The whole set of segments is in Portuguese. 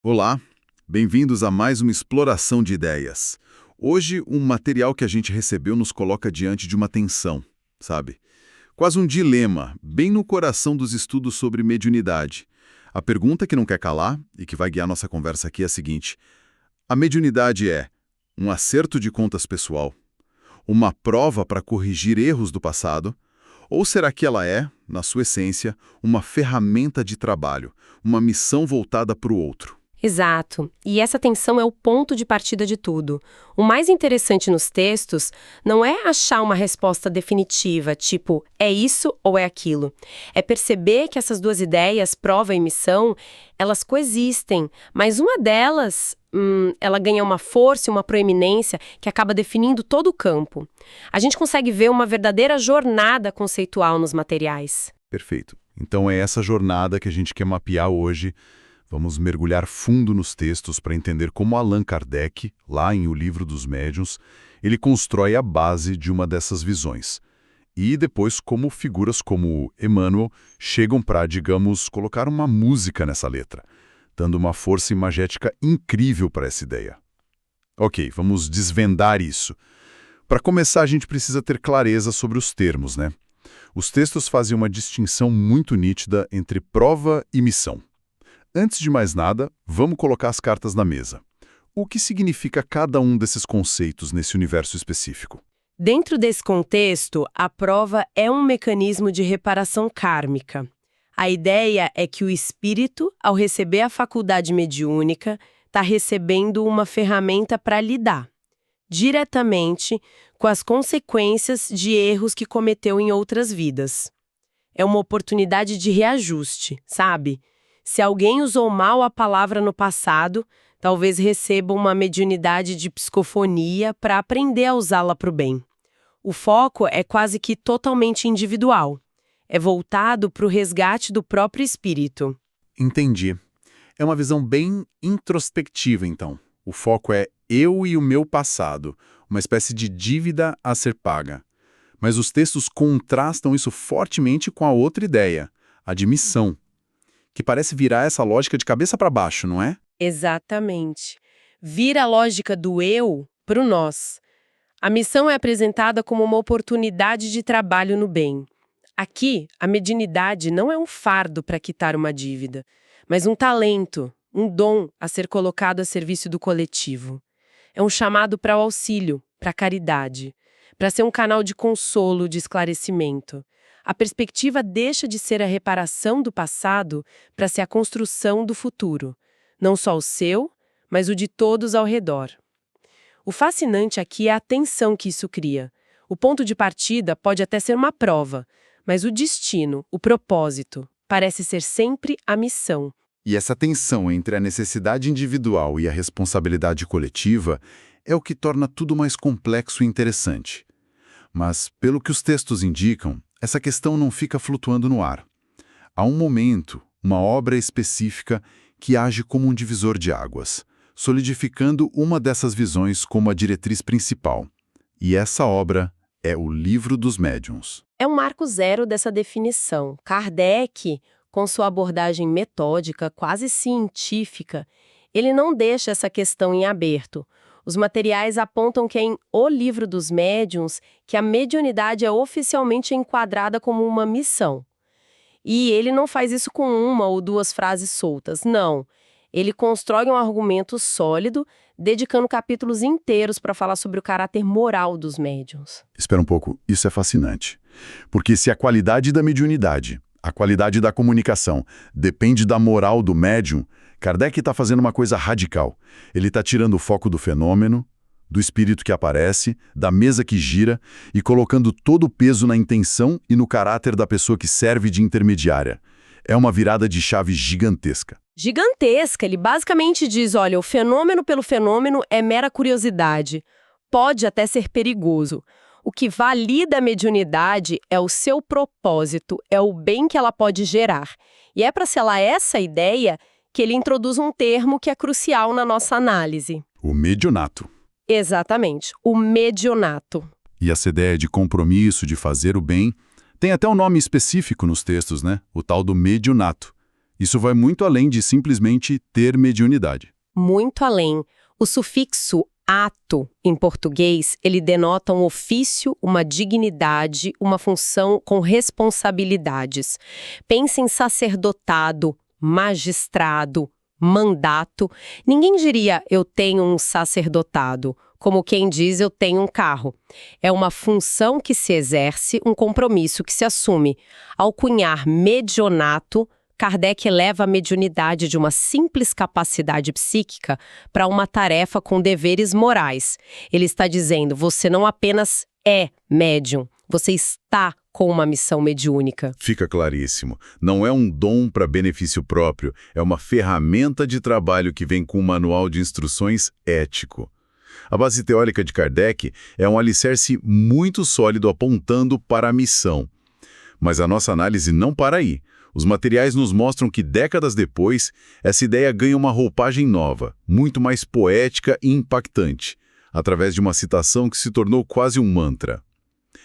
Olá, bem-vindos a mais uma exploração de ideias. Hoje, um material que a gente recebeu nos coloca diante de uma tensão, sabe? Quase um dilema, bem no coração dos estudos sobre mediunidade. A pergunta que não quer calar e que vai guiar nossa conversa aqui é a seguinte: a mediunidade é um acerto de contas pessoal? Uma prova para corrigir erros do passado? Ou será que ela é, na sua essência, uma ferramenta de trabalho, uma missão voltada para o outro? Exato. E essa tensão é o ponto de partida de tudo. O mais interessante nos textos não é achar uma resposta definitiva, tipo, é isso ou é aquilo. É perceber que essas duas ideias, prova e missão, elas coexistem, mas uma delas, ela ganha uma força e uma proeminência que acaba definindo todo o campo. A gente consegue ver uma verdadeira jornada conceitual nos materiais. Perfeito. Então é essa jornada que a gente quer mapear hoje. Vamos mergulhar fundo nos textos para entender como Allan Kardec, lá em O Livro dos Médiuns, ele constrói a base de uma dessas visões. E depois como figuras como Emmanuel chegam para, digamos, colocar uma música nessa letra, dando uma força imagética incrível para essa ideia. Ok, vamos desvendar isso. Para começar, a gente precisa ter clareza sobre os termos, né? Os textos fazem uma distinção muito nítida entre prova e missão. Antes de mais nada, vamos colocar as cartas na mesa. O que significa cada um desses conceitos nesse universo específico? Dentro desse contexto, a prova é um mecanismo de reparação kármica. A ideia é que o espírito, ao receber a faculdade mediúnica, está recebendo uma ferramenta para lidar diretamente com as consequências de erros que cometeu em outras vidas. É uma oportunidade de reajuste, sabe? Se alguém usou mal a palavra no passado, talvez receba uma mediunidade de psicofonia para aprender a usá-la para o bem. O foco é quase que totalmente individual. É voltado para o resgate do próprio espírito. Entendi. É uma visão bem introspectiva, então. O foco é eu e o meu passado, uma espécie de dívida a ser paga. Mas os textos contrastam isso fortemente com a outra ideia, a de missão, que parece virar essa lógica de cabeça para baixo, não é? Exatamente. Vira a lógica do eu para o nós. A missão é apresentada como uma oportunidade de trabalho no bem. Aqui, a mediunidade não é um fardo para quitar uma dívida, mas um talento, um dom a ser colocado a serviço do coletivo. É um chamado para o auxílio, para a caridade, para ser um canal de consolo, de esclarecimento. A perspectiva deixa de ser a reparação do passado para ser a construção do futuro. Não só o seu, mas o de todos ao redor. O fascinante aqui é a tensão que isso cria. O ponto de partida pode até ser uma prova, mas o destino, o propósito, parece ser sempre a missão. E essa tensão entre a necessidade individual e a responsabilidade coletiva é o que torna tudo mais complexo e interessante. Mas, pelo que os textos indicam, essa questão não fica flutuando no ar. Há um momento, uma obra específica que age como um divisor de águas, solidificando uma dessas visões como a diretriz principal. E essa obra é o Livro dos Médiuns. É um marco zero dessa definição. Kardec, com sua abordagem metódica, quase científica, ele não deixa essa questão em aberto. Os materiais apontam que é em O Livro dos Médiuns que a mediunidade é oficialmente enquadrada como uma missão. E ele não faz isso com uma ou duas frases soltas, não. Ele constrói um argumento sólido, dedicando capítulos inteiros para falar sobre o caráter moral dos médiuns. Espera um pouco, isso é fascinante. Porque se a qualidade da mediunidade, a qualidade da comunicação, depende da moral do médium, Kardec está fazendo uma coisa radical. Ele está tirando o foco do fenômeno, do espírito que aparece, da mesa que gira e colocando todo o peso na intenção e no caráter da pessoa que serve de intermediária. É uma virada de chave gigantesca. Gigantesca, ele basicamente diz, olha, o fenômeno pelo fenômeno é mera curiosidade. Pode até ser perigoso. O que valida a mediunidade é o seu propósito, é o bem que ela pode gerar. E é para selar essa ideia que ele introduz um termo que é crucial na nossa análise. O medionato. Exatamente, o medionato. E essa ideia de compromisso, de fazer o bem, tem até um nome específico nos textos, né? O tal do medionato. Isso vai muito além de simplesmente ter mediunidade. Muito além. O sufixo ato, em português, ele denota um ofício, uma dignidade, uma função com responsabilidades. Pense em sacerdotado, magistrado, mandato. Ninguém diria eu tenho um sacerdotado, como quem diz eu tenho um carro. É uma função que se exerce, um compromisso que se assume. Ao cunhar medionato, Kardec eleva a mediunidade de uma simples capacidade psíquica para uma tarefa com deveres morais. Ele está dizendo, você não apenas é médium, você está com uma missão mediúnica. Fica claríssimo. Não é um dom para benefício próprio, é uma ferramenta de trabalho que vem com um manual de instruções ético. A base teórica de Kardec é um alicerce muito sólido apontando para a missão. Mas a nossa análise não para aí. Os materiais nos mostram que, décadas depois, essa ideia ganha uma roupagem nova, muito mais poética e impactante, através de uma citação que se tornou quase um mantra.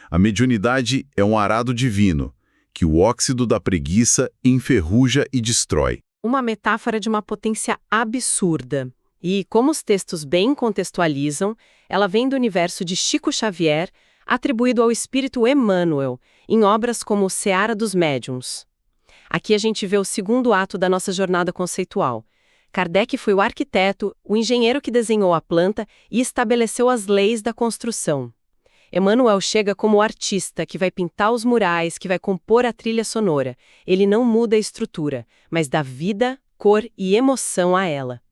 A mediunidade é um arado divino, que o óxido da preguiça enferruja e destrói. Uma metáfora de uma potência absurda. E, como os textos bem contextualizam, ela vem do universo de Chico Xavier, atribuído ao espírito Emmanuel, em obras como Seara dos Médiuns. Aqui a gente vê o segundo ato da nossa jornada conceitual. Kardec foi o arquiteto, o engenheiro que desenhou a planta e estabeleceu as leis da construção. Emmanuel chega como o artista que vai pintar os murais, que vai compor a trilha sonora. Ele não muda a estrutura, mas dá vida, cor e emoção a ela.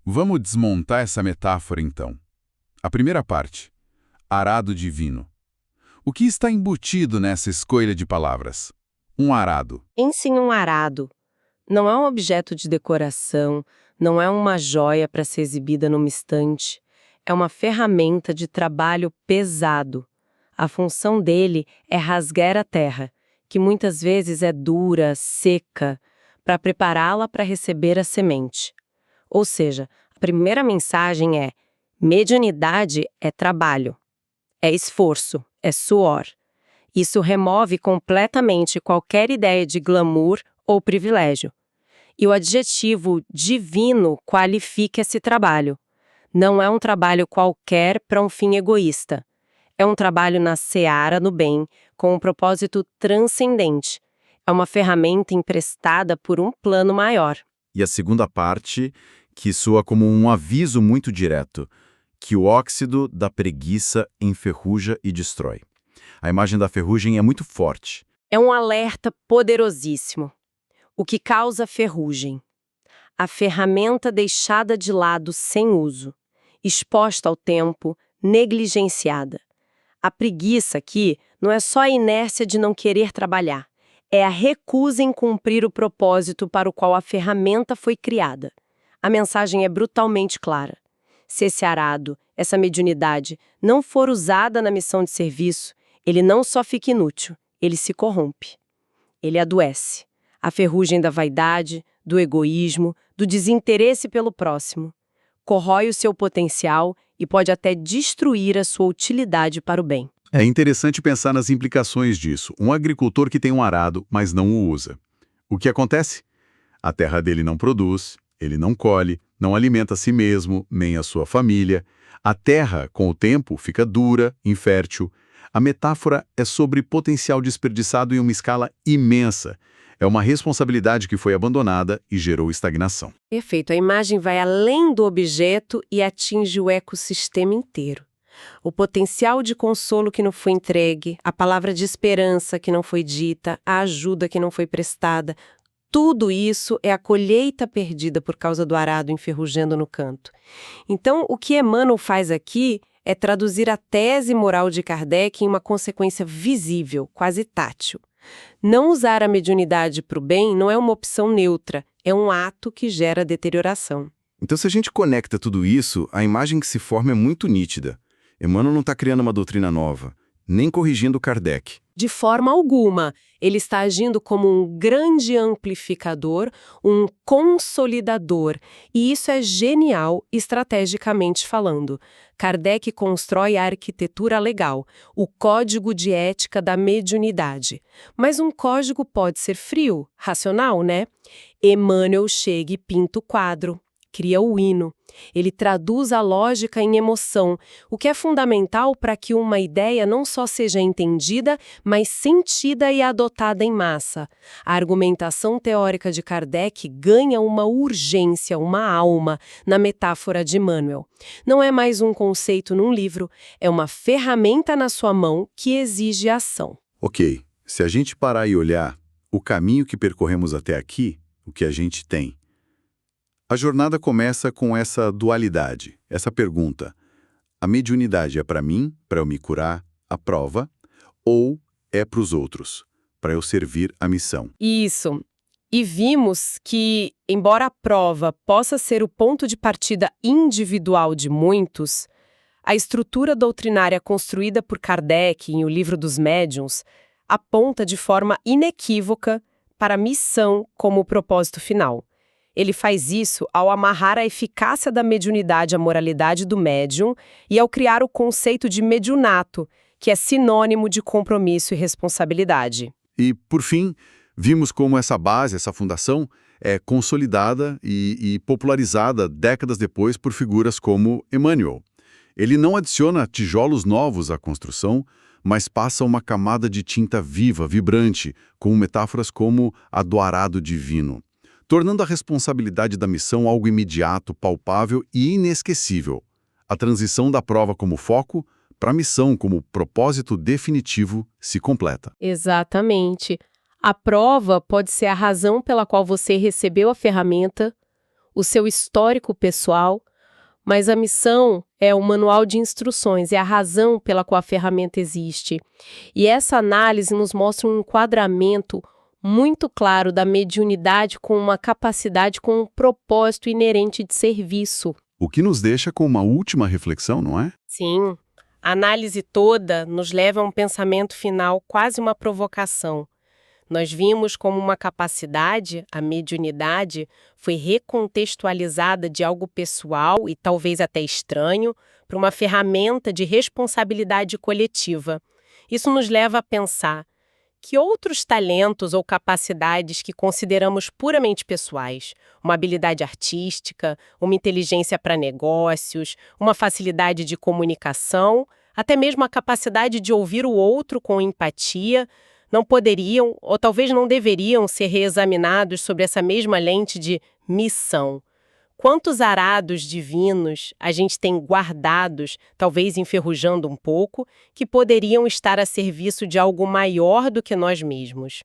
Vamos desmontar essa metáfora, então. A primeira parte, arado divino. O que está embutido nessa escolha de palavras? Um arado. Pense em um arado. Não é um objeto de decoração, não é uma joia para ser exibida numa estante. É uma ferramenta de trabalho pesado. A função dele é rasgar a terra, que muitas vezes é dura, seca, para prepará-la para receber a semente. Ou seja, a primeira mensagem é: mediunidade é trabalho, é esforço, é suor. Isso remove completamente qualquer ideia de glamour ou privilégio. E o adjetivo divino qualifica esse trabalho. Não é um trabalho qualquer para um fim egoísta. É um trabalho na seara do bem, com um propósito transcendente. É uma ferramenta emprestada por um plano maior. E a segunda parte, que soa como um aviso muito direto, que o óxido da preguiça enferruja e destrói. A imagem da ferrugem é muito forte. É um alerta poderosíssimo. O que causa ferrugem? A ferramenta deixada de lado sem uso, exposta ao tempo, negligenciada. A preguiça aqui não é só a inércia de não querer trabalhar, é a recusa em cumprir o propósito para o qual a ferramenta foi criada. A mensagem é brutalmente clara. Se esse arado, essa mediunidade, não for usada na missão de serviço, ele não só fica inútil, ele se corrompe. Ele adoece. A ferrugem da vaidade, do egoísmo, do desinteresse pelo próximo. Corrói o seu potencial e pode até destruir a sua utilidade para o bem. É interessante pensar nas implicações disso. Um agricultor que tem um arado, mas não o usa. O que acontece? A terra dele não produz, ele não colhe, não alimenta a si mesmo, nem a sua família. A terra, com o tempo, fica dura, infértil. A metáfora é sobre potencial desperdiçado em uma escala imensa. É uma responsabilidade que foi abandonada e gerou estagnação. Perfeito. A imagem vai além do objeto e atinge o ecossistema inteiro. O potencial de consolo que não foi entregue, a palavra de esperança que não foi dita, a ajuda que não foi prestada, tudo isso é a colheita perdida por causa do arado enferrujando no canto. Então, o que Emmanuel faz aqui é traduzir a tese moral de Kardec em uma consequência visível, quase tátil. Não usar a mediunidade para o bem não é uma opção neutra, é um ato que gera deterioração. Então, se a gente conecta tudo isso, a imagem que se forma é muito nítida. Emmanuel não está criando uma doutrina nova, nem corrigindo Kardec. De forma alguma, ele está agindo como um grande amplificador, um consolidador, e isso é genial estrategicamente falando. Kardec constrói a arquitetura legal, o código de ética da mediunidade. Mas um código pode ser frio, racional, né? Emmanuel chega e pinta o quadro, cria o hino. Ele traduz a lógica em emoção, o que é fundamental para que uma ideia não só seja entendida, mas sentida e adotada em massa. A argumentação teórica de Kardec ganha uma urgência, uma alma, na metáfora de Emmanuel. Não é mais um conceito num livro, é uma ferramenta na sua mão que exige ação. Ok, se a gente parar e olhar o caminho que percorremos até aqui, o que a gente tem. A jornada começa com essa dualidade, essa pergunta. A mediunidade é para mim, para eu me curar, a prova, ou é para os outros, para eu servir a missão? Isso. E vimos que, embora a prova possa ser o ponto de partida individual de muitos, a estrutura doutrinária construída por Kardec em O Livro dos Médiuns aponta de forma inequívoca para a missão como propósito final. Ele faz isso ao amarrar a eficácia da mediunidade à moralidade do médium e ao criar o conceito de mediunato, que é sinônimo de compromisso e responsabilidade. E, por fim, vimos como essa base, essa fundação, é consolidada e popularizada décadas depois por figuras como Emmanuel. Ele não adiciona tijolos novos à construção, mas passa uma camada de tinta viva, vibrante, com metáforas como a do arado divino, tornando a responsabilidade da missão algo imediato, palpável e inesquecível. A transição da prova como foco para a missão como propósito definitivo se completa. Exatamente. A prova pode ser a razão pela qual você recebeu a ferramenta, o seu histórico pessoal, mas a missão é o manual de instruções, é a razão pela qual a ferramenta existe. E essa análise nos mostra um enquadramento muito claro da mediunidade com uma capacidade, com um propósito inerente de serviço. O que nos deixa com uma última reflexão, não é? Sim, a análise toda nos leva a um pensamento final, quase uma provocação. Nós vimos como uma capacidade, a mediunidade, foi recontextualizada de algo pessoal e talvez até estranho para uma ferramenta de responsabilidade coletiva. Isso nos leva a pensar que outros talentos ou capacidades que consideramos puramente pessoais, uma habilidade artística, uma inteligência para negócios, uma facilidade de comunicação, até mesmo a capacidade de ouvir o outro com empatia, não poderiam ou talvez não deveriam ser reexaminados sobre essa mesma lente de missão. Quantos arados divinos a gente tem guardados, talvez enferrujando um pouco, que poderiam estar a serviço de algo maior do que nós mesmos?